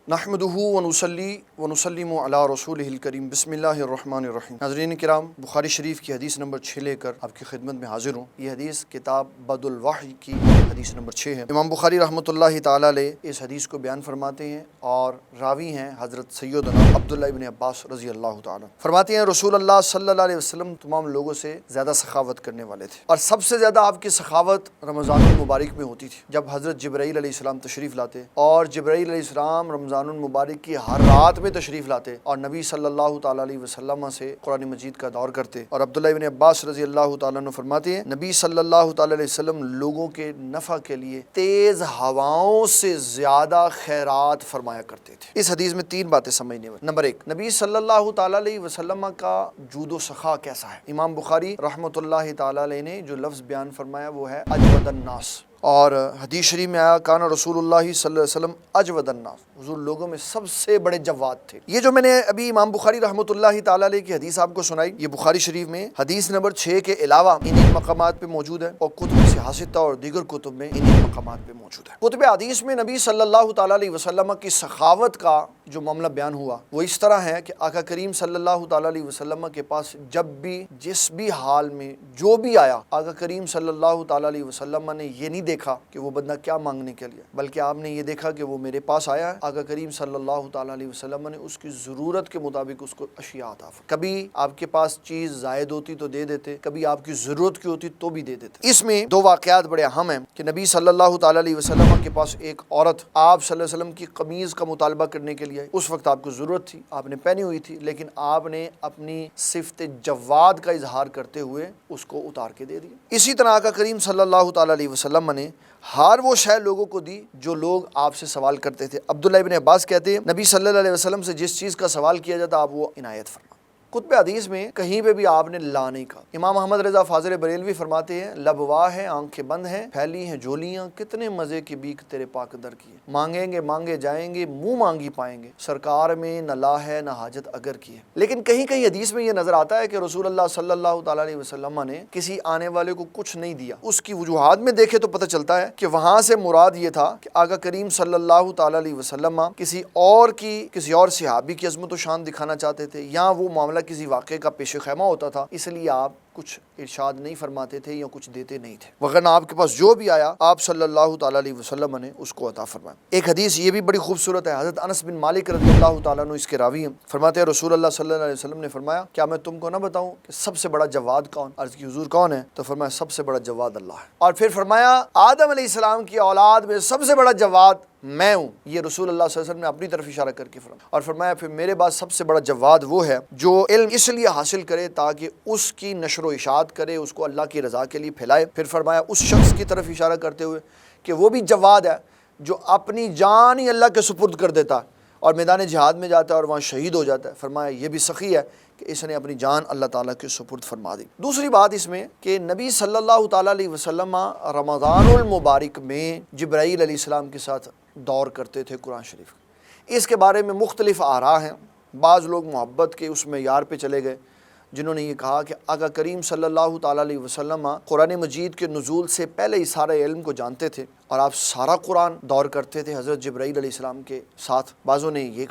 نحمدہ ونصلی ونسلم علی رسولہ الکریم بسم اللہ الرحمن الرحیم۔ ناظرین کرام، بخاری شریف کی حدیث نمبر 6 لے کر آپ کی خدمت میں حاضر ہوں۔ یہ حدیث کتاب بدء الوحی کی حدیث نمبر 6 ہے۔ امام بخاری رحمۃ اللہ تعالیٰ علیہ اس حدیث کو بیان فرماتے ہیں اور راوی ہیں حضرت سیدنا عبداللہ ابن عباس رضی اللہ تعالیٰ۔ فرماتے ہیں رسول اللہ صلی اللہ علیہ وسلم تمام لوگوں سے زیادہ سخاوت کرنے والے تھے، اور سب سے زیادہ آپ کی سخاوت رمضان المبارک میں ہوتی تھی، جب حضرت جبرائیل علیہ السلام تشریف لاتے اور جبرائیل علیہ السلام رمضان المبارک کی ہر رات میں تشریف لاتے اور نبی صلی اللہ تعالیٰ علیہ وسلم سے قرآن مجید کا دور کرتے۔ اور عبداللہ ابن عباس رضی اللہ تعالیٰ عنہ فرماتے ہیں نبی صلی اللہ تعالیٰ علیہ وسلم لوگوں کے نفع کے لیے تیز ہواؤں سے زیادہ خیرات فرمایا کرتے تھے۔ اس حدیث میں 3 باتیں سمجھنے میں۔ نمبر 1، نبی صلی اللہ تعالیٰ علیہ وسلم کا جود و سخا کیسا ہے۔ امام بخاری رحمۃ اللہ تعالیٰ علیہ نے جو لفظ بیان فرمایا وہ ہے اجود الناس، اور حدیث شریف میں آیا کان رسول اللہ صلی اللہ علیہ وسلم اجود الناس، حضور لوگوں میں سب سے بڑے جواد تھے۔ یہ جو میں نے ابھی امام بخاری رحمۃ اللہ تعالیٰ علیہ کی حدیث آپ کو سنائی، یہ بخاری شریف میں حدیث نمبر 6 کے علاوہ انہی مقامات پہ موجود ہے، اور کتب سیاستہ اور دیگر کتب میں انہی مقامات پہ موجود ہے۔ کتب حدیث میں نبی صلی اللہ تعالیٰ علیہ وسلم کی سخاوت کا جو معاملہ بیان ہوا وہ اس طرح ہے کہ آقا کریم صلی اللہ تعالیٰ علیہ وسلم کے پاس جب بھی جس بھی حال میں جو بھی آیا، آقا کریم صلی اللہ تعالیٰ علیہ وسلم نے یہ نہیں دیکھا کہ وہ بندہ کیا مانگنے کے لیے، بلکہ آپ نے یہ دیکھا کہ وہ میرے پاس آیا ہے۔ آقا کریم صلی اللہ تعالیٰ علیہ وسلم نے اس کی ضرورت کے مطابق اس کو اشیاء عطا فرمائی۔ کبھی آپ کے پاس چیز زائد ہوتی تو دے دیتے، کبھی آپ کی ضرورت کی ہوتی تو بھی دے دیتے۔ اس میں 2 واقعات بڑے اہم ہیں کہ نبی صلی اللہ تعالیٰ علیہ وسلم کے پاس ایک عورت آپ صلی اللہ علیہ وسلم کی قمیض کا مطالبہ کرنے کے لیے، اس وقت آپ کو ضرورت تھی، آپ نے پہنی ہوئی تھی، لیکن آپ نے اپنی صفت جواد کا اظہار کرتے ہوئے اس کو اتار کے دے دیا۔ اسی طرح آقا کریم صلی اللہ تعالیٰ علیہ وسلم نے ہر وہ شے لوگوں کو دی جو لوگ آپ سے سوال کرتے تھے۔ عبداللہ ابن عباس کہتے ہیں نبی صلی اللہ علیہ وسلم سے جس چیز کا سوال کیا جاتا آپ وہ عنایت فرما۔ کتب حدیث میں کہیں پہ بھی آپ نے لا نہیں کہا۔ امام احمد رضا فاضل بریلوی فرماتے ہیں لب واہ ہیں، آنکھیں بند ہیں، پھیلی ہیں جولیاں، کتنے مزے کی بیک تیرے پاک در کی ہے۔ مانگیں گے مانگے جائیں گے، منہ مانگی پائیں گے، سرکار میں نہ لا ہے نہ حاجت اگر کی ہے۔ لیکن کہیں کہیں حدیث میں یہ نظر آتا ہے کہ رسول اللہ صلی اللہ تعالیٰ علیہ وسلم نے کسی آنے والے کو کچھ نہیں دیا۔ اس کی وجوہات میں دیکھے تو پتہ چلتا ہے کہ وہاں سے مراد یہ تھا کہ آقا کریم صلی اللہ تعالیٰ علیہ وسلم کسی اور صحابی کی عظمت و شان دکھانا چاہتے تھے، یا وہ معاملہ کسی واقعے کا پیش خیمہ ہوتا تھا، اس لیے آپ کچھ ارشاد نہیں فرماتے تھے یا کچھ دیتے نہیں تھے، وغیرہ آپ کے پاس جو بھی آیا آپ صلی اللہ تعالیٰ علیہ وسلم نے اس کو عطا فرمایا۔ ایک حدیث یہ بھی بڑی خوبصورت ہے، حضرت انس بن مالک رضی اللہ تعالیٰ عنہ اس کے راوی ہیں، فرماتے ہیں رسول اللہ صلی اللہ علیہ وسلم نے فرمایا کیا میں تم کو نہ بتاؤں کہ سب سے بڑا جواد کون؟ عرض کی حضور کون ہے؟ تو فرمایا سب سے بڑا جواد اللہ ہے۔ اور پھر فرمایا آدم علیہ السلام کی اولاد میں سب سے بڑا جواد میں ہوں۔ یہ رسول اللہ صلی اللہ علیہ وسلم نے اپنی طرف اشارہ کر کے فرمایا، اور فرمایا پھر میرے بعد سب سے بڑا جواد وہ ہے جو علم اس لیے حاصل کرے تاکہ اس کی نشر و اشاعت کرے، اس کو اللہ کی رضا کے لیے پھیلائے۔ پھر فرمایا اس شخص کی طرف اشارہ کرتے ہوئے کہ وہ بھی جواد ہے جو اپنی جان ہی اللہ کے سپرد کر دیتا ہے اور میدان جہاد میں جاتا ہے اور وہاں شہید ہو جاتا ہے۔ فرمایا یہ بھی سخی ہے کہ اس نے اپنی جان اللہ تعالیٰ کے سپرد فرما دی۔ دوسری بات اس میں کہ نبی صلی اللہ تعالیٰ علیہ وسلم رمضان المبارک میں جبرائیل علیہ السلام کے ساتھ دور کرتے تھے قرآن شریف۔ اس کے بارے میں مختلف آراء ہیں، بعض لوگ محبت کے اس معیار پہ چلے گئے جنہوں نے یہ کہا کہ آقا کریم صلی اللہ تعالیٰ علیہ وسلم قرآن مجید کے نزول سے پہلے ہی سارے علم کو جانتے تھے اور آپ سارا قرآن دور کرتے تھے حضرت جبرائیل علیہ السلام کے ساتھ۔ بعضوں نے یہ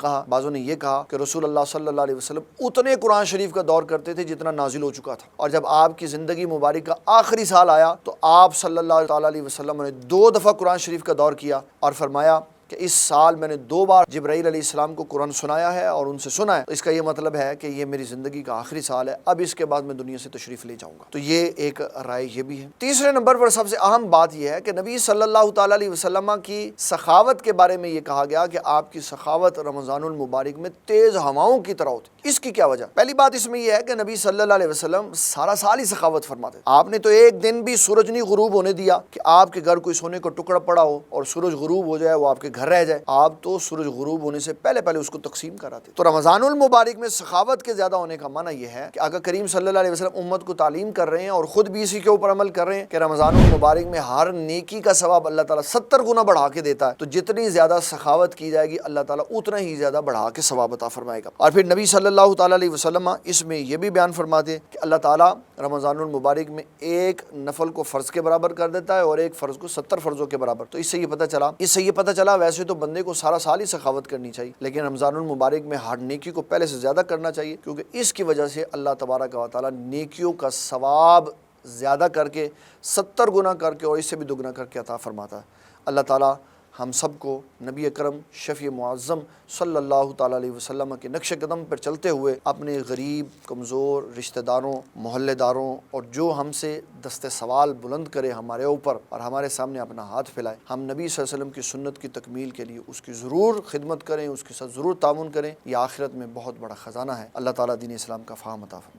کہا کہ رسول اللہ صلی اللہ علیہ وسلم اتنے قرآن شریف کا دور کرتے تھے جتنا نازل ہو چکا تھا، اور جب آپ کی زندگی مبارک کا آخری سال آیا تو آپ صلی اللہ تعالیٰ علیہ وسلم نے 2 دفعہ قرآن شریف کا دور کیا اور فرمایا کہ اس سال میں نے 2 بار جبرائیل علیہ السلام کو قرآن سنایا ہے اور ان سے سنا ہے، تو اس کا یہ مطلب ہے کہ یہ میری زندگی کا آخری سال ہے، اب اس کے بعد میں دنیا سے تشریف لے جاؤں گا۔ تو یہ ایک رائے یہ بھی ہے۔ تیسرے نمبر پر سب سے اہم بات یہ ہے کہ نبی صلی اللہ تعالیٰ علیہ وسلم کی سخاوت کے بارے میں یہ کہا گیا کہ آپ کی سخاوت رمضان المبارک میں تیز ہواؤں کی طرح ہوتی۔ اس کی کیا وجہ؟ پہلی بات اس میں یہ ہے کہ نبی صلی اللہ علیہ وسلم سارا سال ہی سخاوت فرماتے۔ آپ نے تو ایک دن بھی سورج نہیں غروب ہونے دیا کہ آپ کے گھر کوئی سونے کا ٹکڑا پڑا ہو اور سورج غروب ہو جائے وہ آپ کے گھر رہ جائے، آپ تو سورج غروب ہونے سے پہلے اس کو تقسیم کراتے۔ تو رمضان المبارک میں سخاوت کے زیادہ ہونے کا معنی یہ ہے کہ آقا کریم صلی اللہ علیہ وسلم امت کو تعلیم کر رہے ہیں اور خود بھی اسی کے اوپر عمل کر رہے ہیں کہ رمضان المبارک میں ہر نیکی کا ثواب اللہ تعالیٰ 70 گنا بڑھا کے دیتا ہے، تو جتنی زیادہ سخاوت کی جائے گی اللہ تعالیٰ اتنا ہی زیادہ بڑھا کے ثواب عطا فرمائے گا۔ اور پھر نبی صلی اللہ تعالیٰ علیہ وسلم اس میں یہ بھی بیان فرماتے ہیں کہ اللہ تعالیٰ رمضان المبارک میں ایک نفل کو فرض کے برابر کر دیتا ہے اور ایک فرض کو 70 فرضوں کے برابر۔ تو اس سے یہ پتہ چلا ویسے تو بندے کو سارا سال ہی سخاوت کرنی چاہیے، لیکن رمضان المبارک میں ہر نیکی کو پہلے سے زیادہ کرنا چاہیے، کیونکہ اس کی وجہ سے اللہ تبارک و تعالیٰ نیکیوں کا ثواب زیادہ کر کے 70 گنا کر کے اور اس سے بھی دگنا کر کے عطا فرماتا ہے۔ اللہ تعالیٰ ہم سب کو نبی اکرم شفیع معظم صلی اللہ تعالیٰ علیہ وسلم کے نقش قدم پر چلتے ہوئے اپنے غریب، کمزور رشتہ داروں، محلے داروں اور جو ہم سے دست سوال بلند کرے ہمارے اوپر اور ہمارے سامنے اپنا ہاتھ پھیلائے، ہم نبی صلی اللہ علیہ وسلم کی سنت کی تکمیل کے لیے اس کی ضرور خدمت کریں، اس کے ساتھ ضرور تعاون کریں۔ یہ آخرت میں بہت بڑا خزانہ ہے۔ اللہ تعالیٰ دین اسلام کا فہم عطا فرمائے۔